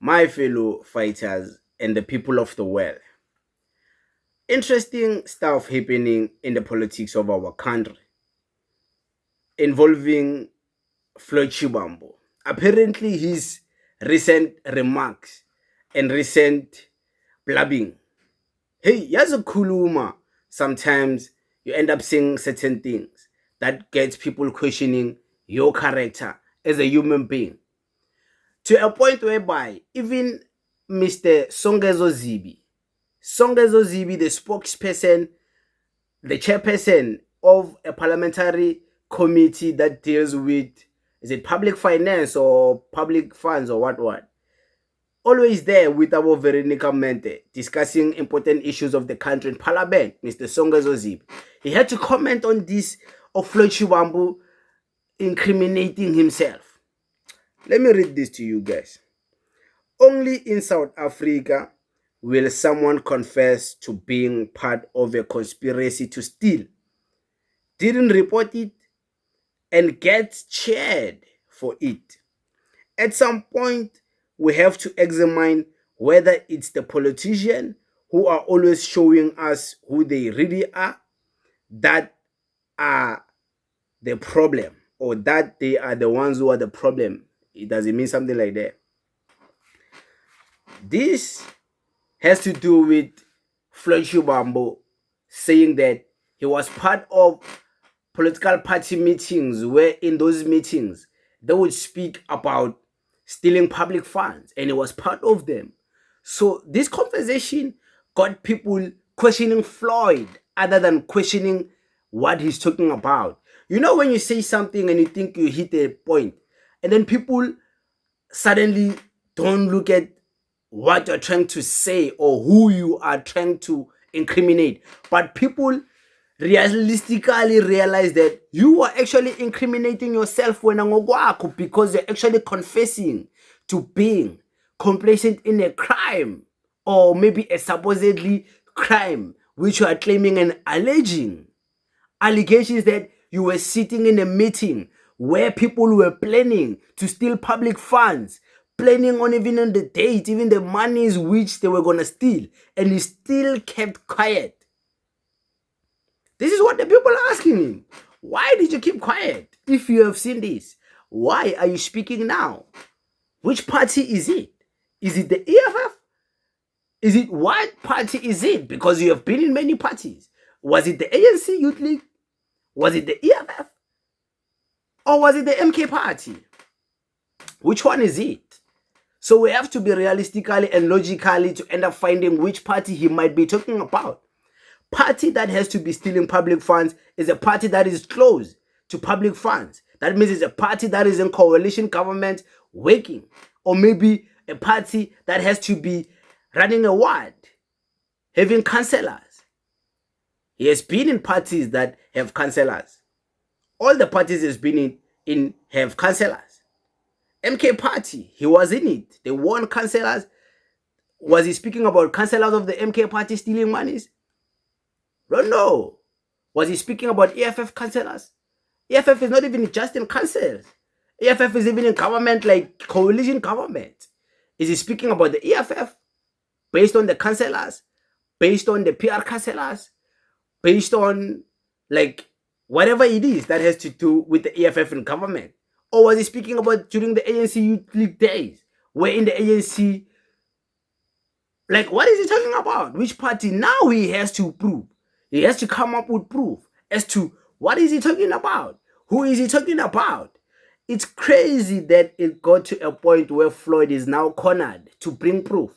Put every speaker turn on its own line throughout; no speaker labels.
My fellow fighters and the people of the world. Interesting stuff happening in the politics of our country involving Floyd Shivambu. Apparently, his recent remarks and recent blabbing. Hey, as a kuluma, sometimes you end up saying certain things that gets people questioning your character as a human being. To a point whereby even Mr. Songezo Zibi, the spokesperson, the chairperson of a parliamentary committee that deals with, is it public finance or public funds or what? Always there with our Veronica Mente discussing important issues of the country in parliament, Mr. Songezo Zibi. He had to comment on this of Floyd Shivambu incriminating himself. Let me read this to you guys. Only in South Africa will someone confess to being part of a conspiracy to steal, didn't report it, and gets cheered for it. At some point, we have to examine whether it's the politician who are always showing us who they really are that are the problem, or that they are the ones who are the problem. It doesn't mean something like that. This has to do with Floyd Shivambu saying that he was part of political party meetings where in those meetings they would speak about stealing public funds and he was part of them. So this conversation got people questioning Floyd other than questioning what he's talking about. You know, when you say something and you think you hit a point and then people suddenly don't look at what you're trying to say or who you are trying to incriminate, but people realistically realize that you are actually incriminating yourself when because you're actually confessing to being complacent in a crime or maybe a supposedly crime which you are claiming and alleging. Allegations that you were sitting in a meeting where people were planning to steal public funds, planning on even on the date, even the monies which they were going to steal, and you still kept quiet. This is what the people are asking him. Why did you keep quiet? If you have seen this, why are you speaking now? Which party is it? Is it the EFF? Is it what party is it? Because you have been in many parties. Was it the ANC Youth League? Was it the EFF? Or was it the MK party? Which one is it? So we have to be realistically and logically to end up finding which party he might be talking about. Party that has to be stealing public funds is a party that is close to public funds. That means it's a party that is in coalition government working. Or maybe a party that has to be running a ward, having councillors. He has been in parties that have councillors. All the parties he's been in have councillors. MK party, he was in it. They won councillors. Was he speaking about councillors of the MK party stealing monies? Don't know. Was he speaking about EFF councillors? EFF is not even just in councils. EFF is even in government, like coalition government. Is he speaking about the EFF based on the councillors, based on the PR councillors, based on like whatever it is that has to do with the EFF in government? Or was he speaking about during the ANC Youth League days, where in the ANC, like what is he talking about? Which party? Now he has to prove. He has to come up with proof as to what is he talking about? Who is he talking about? It's crazy that it got to a point where Floyd is now cornered to bring proof.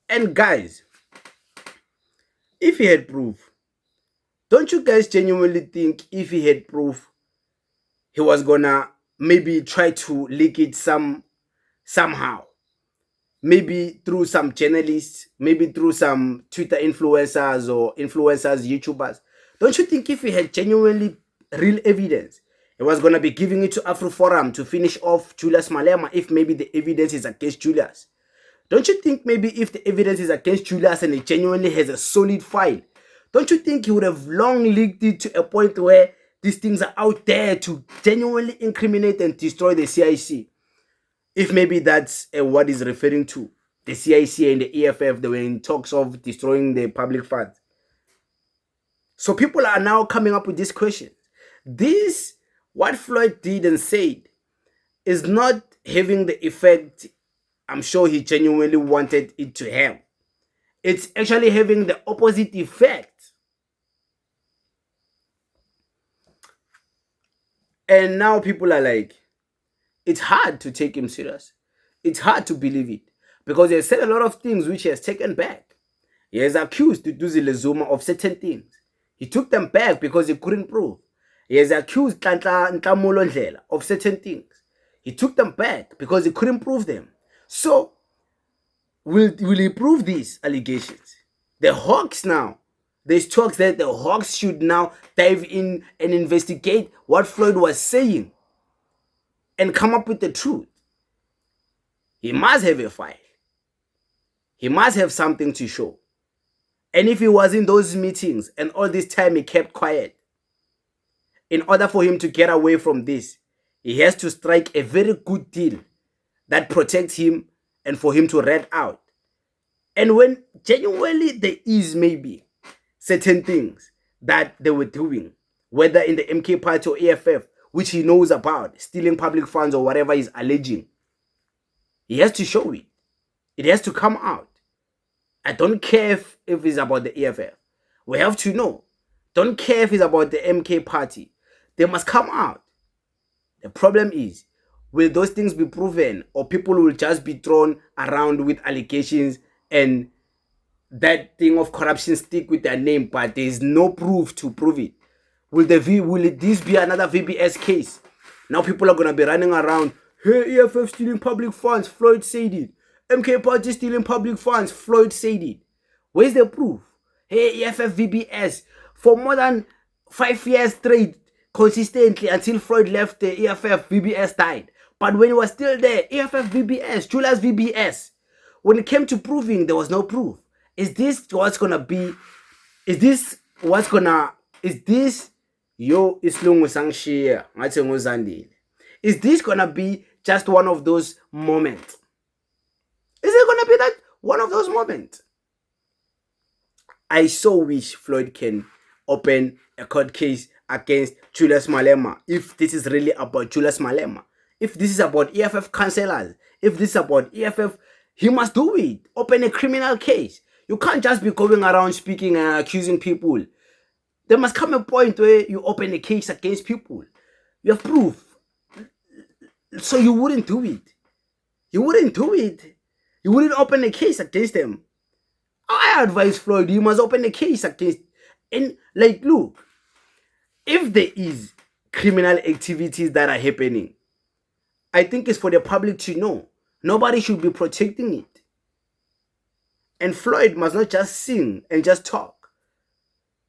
And guys, if he had proof, don't you guys genuinely think if he had proof, he was gonna maybe try to leak it somehow? Maybe through some journalists, maybe through some Twitter influencers or influencers, YouTubers. Don't you think if he had genuinely real evidence, he was going to be giving it to AfroForum to finish off Julius Malema if maybe the evidence is against Julius? Don't you think maybe if the evidence is against Julius and he genuinely has a solid file, don't you think he would have long leaked it to a point where these things are out there to genuinely incriminate and destroy the CIC? If maybe that's what is referring to. The CIC and the EFF, they were in talks of destroying the public funds. So people are now coming up with this question. This, what Floyd did and said, is not having the effect I'm sure he genuinely wanted it to have. It's actually having the opposite effect. And now people are like, it's hard to take him serious. It's hard to believe it. Because he has said a lot of things which he has taken back. He has accused Duduzi Lezuma of certain things. He took them back because he couldn't prove. He has accused Nhlamulo Ndlela of certain things. He took them back because he couldn't prove them. So, will he prove these allegations? The Hawks now, there's talks that the Hawks should now dive in and investigate what Floyd was saying and come up with the truth. He must have a file. He must have something to show. And if he was in those meetings and all this time he kept quiet, in order for him to get away from this, he has to strike a very good deal that protects him and for him to rat out. And when genuinely there is maybe certain things that they were doing, whether in the MK party or EFF, which he knows about, stealing public funds or whatever he's alleging, he has to show it. It has to come out. I don't care if it's about the EFF. We have to know. Don't care if it's about the MK party. They must come out. The problem is, will those things be proven, or people will just be thrown around with allegations and that thing of corruption stick with their name, but there is no proof to prove it? Will this be another VBS case? Now people are going to be running around, hey, EFF stealing public funds, Floyd said it. MK party stealing public funds, Floyd said it. Where's the proof? Hey, EFF VBS, for more than 5 years straight, consistently, until Floyd left the EFF, VBS died. But when he was still there, EFF VBS, Julius VBS, when it came to proving, there was no proof. Is this yo islungu sangishiya ngathi ngozandile? Is this gonna be just one of those moments? Is it gonna be that one of those moments? I so wish Floyd can open a court case against Julius Malema if this is really about Julius Malema. If this is about EFF councillors, if this is about EFF, he must do it. Open a criminal case. You can't just be going around speaking and accusing people. There must come a point where you open a case against people. You have proof. So you wouldn't do it. You wouldn't do it. You wouldn't open a case against them. I advise Floyd, you must open a case against. And like, look, if there is criminal activities that are happening, I think it's for the public to know. Nobody should be protecting it. And Floyd must not just sing and just talk.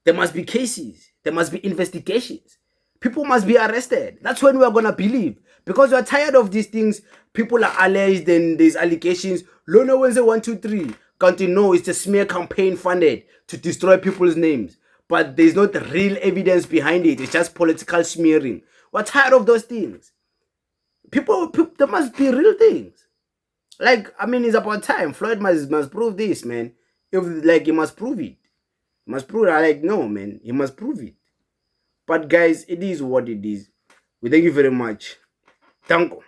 There must be cases. There must be investigations. People must be arrested. That's when we are going to believe. Because we are tired of these things. People are alleged and there's allegations. Lona Wednesday 1, 2, 3. Can't you know it's a smear campaign funded to destroy people's names? But there's not real evidence behind it. It's just political smearing. We're tired of those things. People there must be real things. Like, I mean, it's about time. Floyd must prove this, man. If, like, he must prove it. He must prove it. I like, no, man. He must prove it. But, guys, it is what it is. We thank you very much. Thank you.